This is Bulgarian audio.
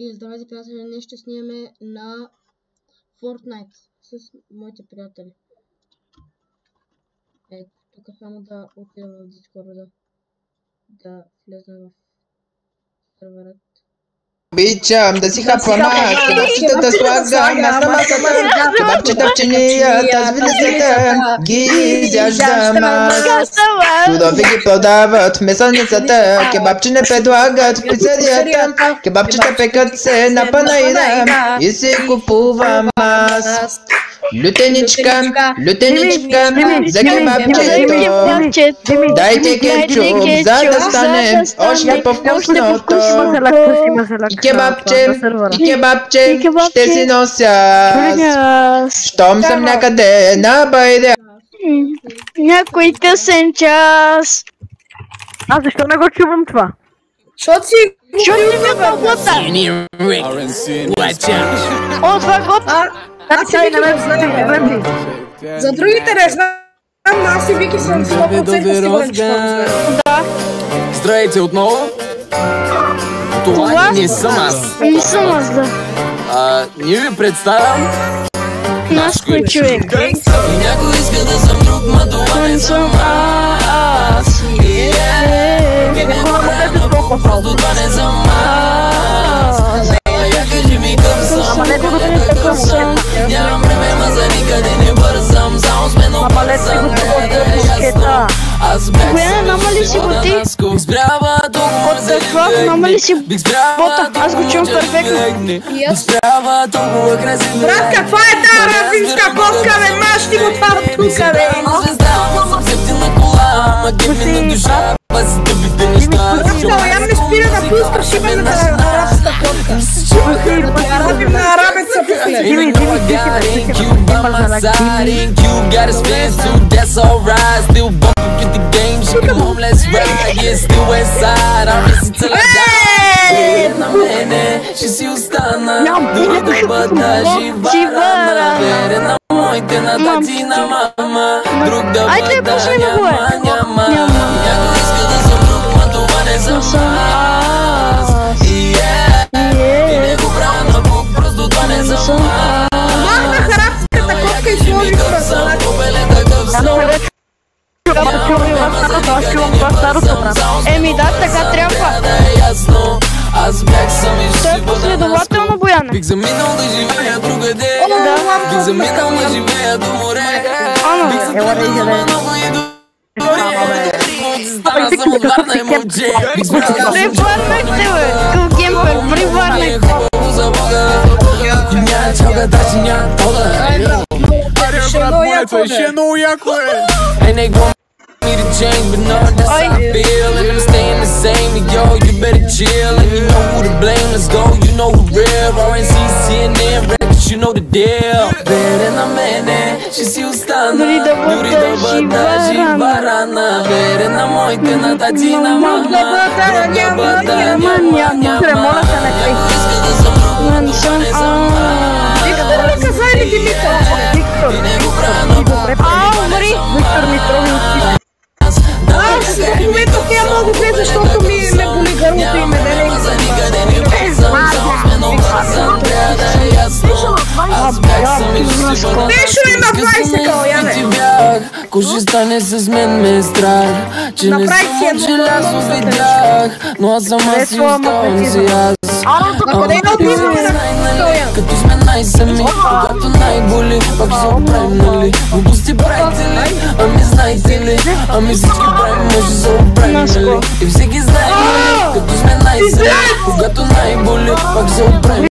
И здравейте, приятели, днес ще снимаме на Fortnite с моите приятели. Ето, тук само да отида в Discord да влезна в серверът. Обичам да си хапвам аз, кебабчета да слагам аз на масата, кебабчета в чинията, аз вилицата, ги изяждам аз. Судови ги продават в месалницата, кебабче не предлагат в пицарията, кебабчета пекат се на панаира и си купувам аз. Лютеничка, лютеничка, за кебабчето, дайте кетчуп, за да стане още по-вкусното. И кебабче, ще си нося, щом съм някъде на байде. Някой късен час. Аз защо не го чувам това? Защото не ми глота. О, това глота. За другите не знам, аз и Вики съм 100% сигурен, че да. Здравейте отново. Това не съм аз. Не съм аз, да. Ние ви представям наш кой човек. Някой иска да съм друг, ма това не съм аз. Просто това не съм аз. Я кажи ми къв съм. Нямам време, ма за никъде не бързам. Само сме много бързам. Аз бях съм избрава толкова зелен. Бота, аз го чувам перфектно. Избрава толкова красив. Брат, каква е тази разинска котка, бе? Маш ти го това от тука, бе! Я не спира да пускаш именно на арабската котка. Арабим на арабеца пукле. Ще си остана дори да бъда жива. Верена моите на тати на мама. Друг да бъда няма. Някой иска да съм друг, ма това не съм аз. И не го правя на Бог, просто това не съм аз. Махнах арабската котка и сложих пръсна. Еми да, така трябва. Той е последователно, Бояне. Бих заминал да живея другаде. Бих заминал да живея до море. Бих се тръгнал за много и до море. Стана съм от Варна и момче. Превърнахте, бе. Към кемпер, превърнахте. За Бога. И няма чалга, даже няма тода. Ще е много яко, me to change, but no, that's how I feel. And I'm staying the same, and yo, you better chill. And you know who to blame, let's go, you know who real. RNC, CNN, records, you know the deal. Better na mene, ще си остана. Дори да бъда жива рана. Better на моите, на тати, на мама. Друг да бъда няма. Някой иска да съм друг, но това не съм аз. Вика да ми каза или Димитър? И не го правя на Бог. В момента тя много взе, защото ме боли гърлото и ме дене. Нещо е на 20, Каляне. Ко ще стане с мен ме е страх, че не съм от желязо видях, но аз сама си оставам си аз. Като сме най-сами, когато най-боли, пак ще се оправим, нали? Глупости правите ли? Ами знаете ли? Ами всички правим, може да се оправим, нали? И всеки знае, като сме най-сами, когато най-боли, пак ще се оправим.